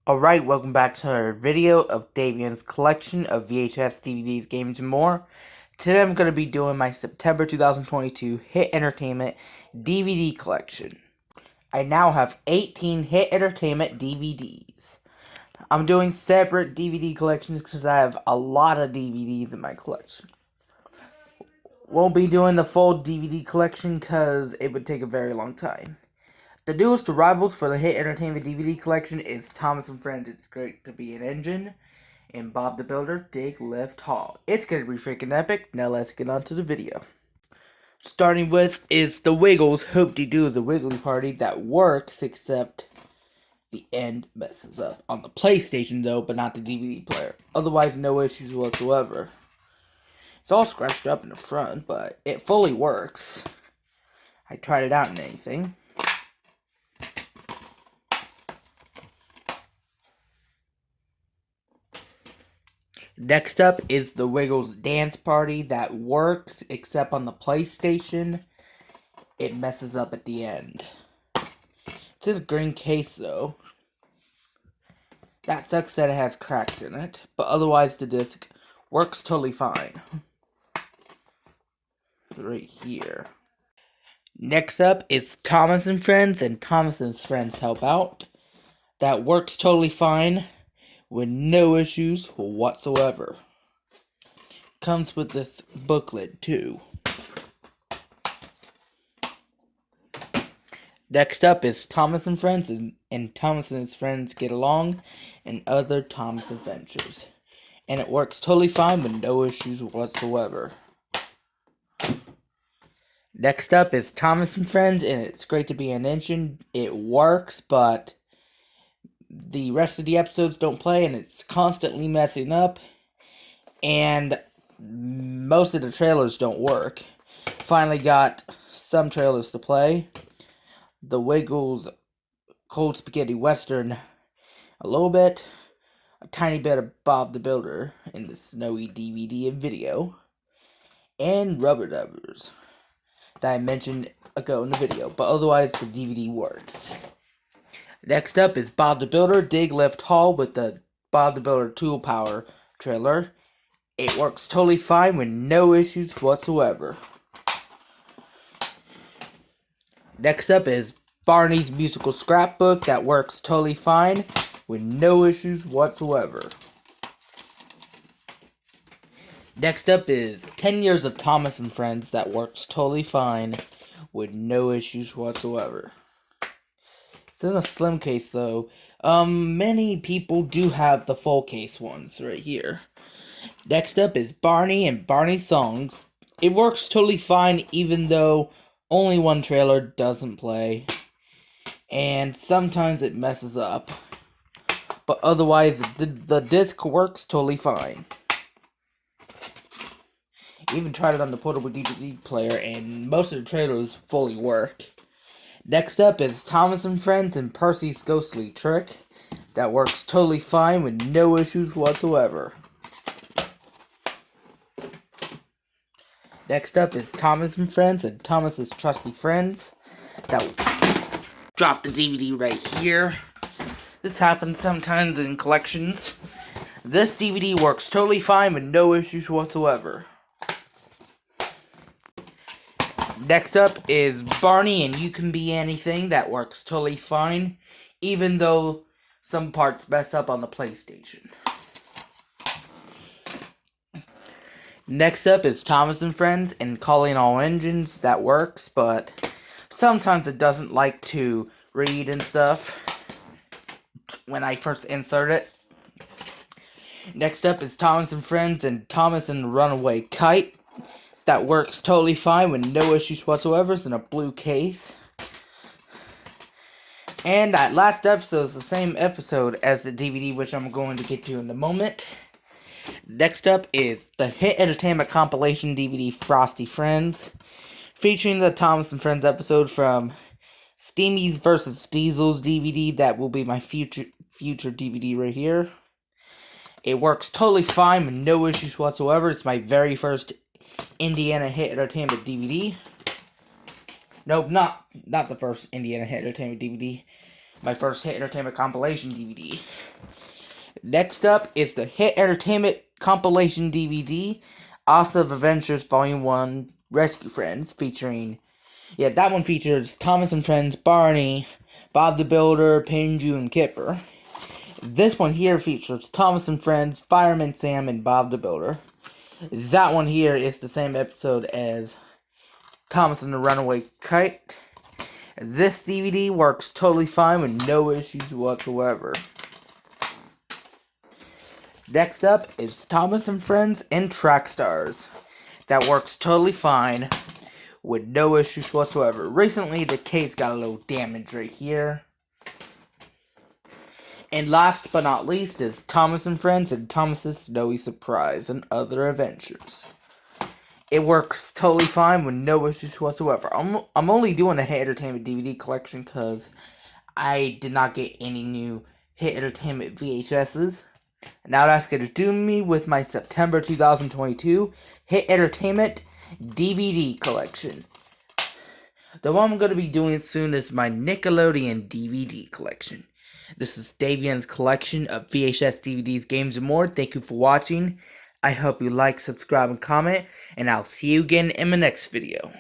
Alright, welcome back to another video of Davian's collection of VHS, DVDs, games, and more. Today I'm going to be doing my September 2022 Hit Entertainment DVD collection. I now have 18 Hit Entertainment DVDs. I'm doing separate DVD collections because I have a lot of DVDs in my collection. Won't be doing the full DVD collection because it would take a very long time. The newest arrivals for the Hit Entertainment DVD collection is Thomas and Friends, It's Great to Be an Engine, and Bob the Builder, Dig, Lift, Haul. It's gonna be freaking epic. Now let's get on to the video. Starting with is The Wiggles, Hoop-De-Doo is a Wiggly Party that works, except the end messes up. On the PlayStation though, but not the DVD player. Otherwise, no issues whatsoever. It's all scratched up in the front, but it fully works. I tried it out in anything. Next up is The Wiggles Dance Party that works, except on the PlayStation, it messes up at the end. It's in a green case though. That sucks that it has cracks in it, but otherwise the disc works totally fine. Right here. Next up is Thomas and Friends and Thomas and Friends Help Out. That works totally fine, with no issues whatsoever. Comes with this booklet too. Next up is Thomas and Friends and Thomas and his Friends Get Along and Other Thomas Adventures. And it works totally fine with no issues whatsoever. Next up is Thomas and Friends and It's Great to Be an Engine. It works, but the rest of the episodes don't play and it's constantly messing up, and most of the trailers don't work. Finally got some trailers to play. The Wiggles Cold Spaghetti Western a little bit, a tiny bit of Bob the Builder in the snowy DVD and video, and Rubber Dubbers that I mentioned ago in the video, but otherwise the DVD works. Next up is Bob the Builder, Dig, Lift, Haul with the Bob the Builder Tool Power trailer. It works totally fine with no issues whatsoever. Next up is Barney's Musical Scrapbook that works totally fine with no issues whatsoever. Next up is 10 Years of Thomas and Friends that works totally fine with no issues whatsoever. It's in a slim case though. Many people do have the full case ones right here. Next up is Barney and Barney Songs. It works totally fine even though only one trailer doesn't play. And sometimes it messes up. But otherwise the disc works totally fine. Even tried it on the portable DVD player and most of the trailers fully work. Next up is Thomas and Friends and Percy's Ghostly Trick. That works totally fine with no issues whatsoever. Next up is Thomas and Friends and Thomas's Trusty Friends. That drop the DVD right here. This happens sometimes in collections. This DVD works totally fine with no issues whatsoever. Next up is Barney and You Can Be Anything. That works totally fine, even though some parts mess up on the PlayStation. Next up is Thomas and Friends and Calling All Engines. That works, but sometimes it doesn't like to read and stuff when I first insert it. Next up is Thomas and Friends and Thomas and Runaway Kite. That works totally fine with no issues whatsoever. It's in a blue case. And that last episode is the same episode as the DVD, which I'm going to get to in a moment. Next up is the Hit Entertainment compilation DVD Frosty Friends, featuring the Thomas and Friends episode from Steamy's vs. Diesel's DVD. That will be my future DVD right here. It works totally fine with no issues whatsoever. It's my very first Indiana Hit Entertainment DVD. Nope, not the first Indiana Hit Entertainment DVD. my first Hit Entertainment compilation DVD. Next up is the Hit Entertainment compilation DVD, Awesome Adventures Volume 1 Rescue Friends, featuring, that one features Thomas and Friends, Barney, Bob the Builder, Pinju, and Kipper. This one here features Thomas and Friends, Fireman Sam, and Bob the Builder. That one here is the same episode as Thomas and the Runaway Kite. This DVD works totally fine with no issues whatsoever. Next up is Thomas and Friends and Track Stars. That works totally fine with no issues whatsoever. Recently, the case got a little damage right here. And last but not least is Thomas and Friends and Thomas's Snowy Surprise and Other Adventures. It works totally fine with no issues whatsoever. I'm only doing a Hit Entertainment DVD collection because I did not get any new Hit Entertainment VHSs. Now that's going to do me with my September 2022 Hit Entertainment DVD collection. The one I'm going to be doing soon is my Nickelodeon DVD collection. This is Davian's collection of VHS DVDs, games, and more. Thank you for watching. I hope you like, subscribe, and comment, and I'll see you again in my next video.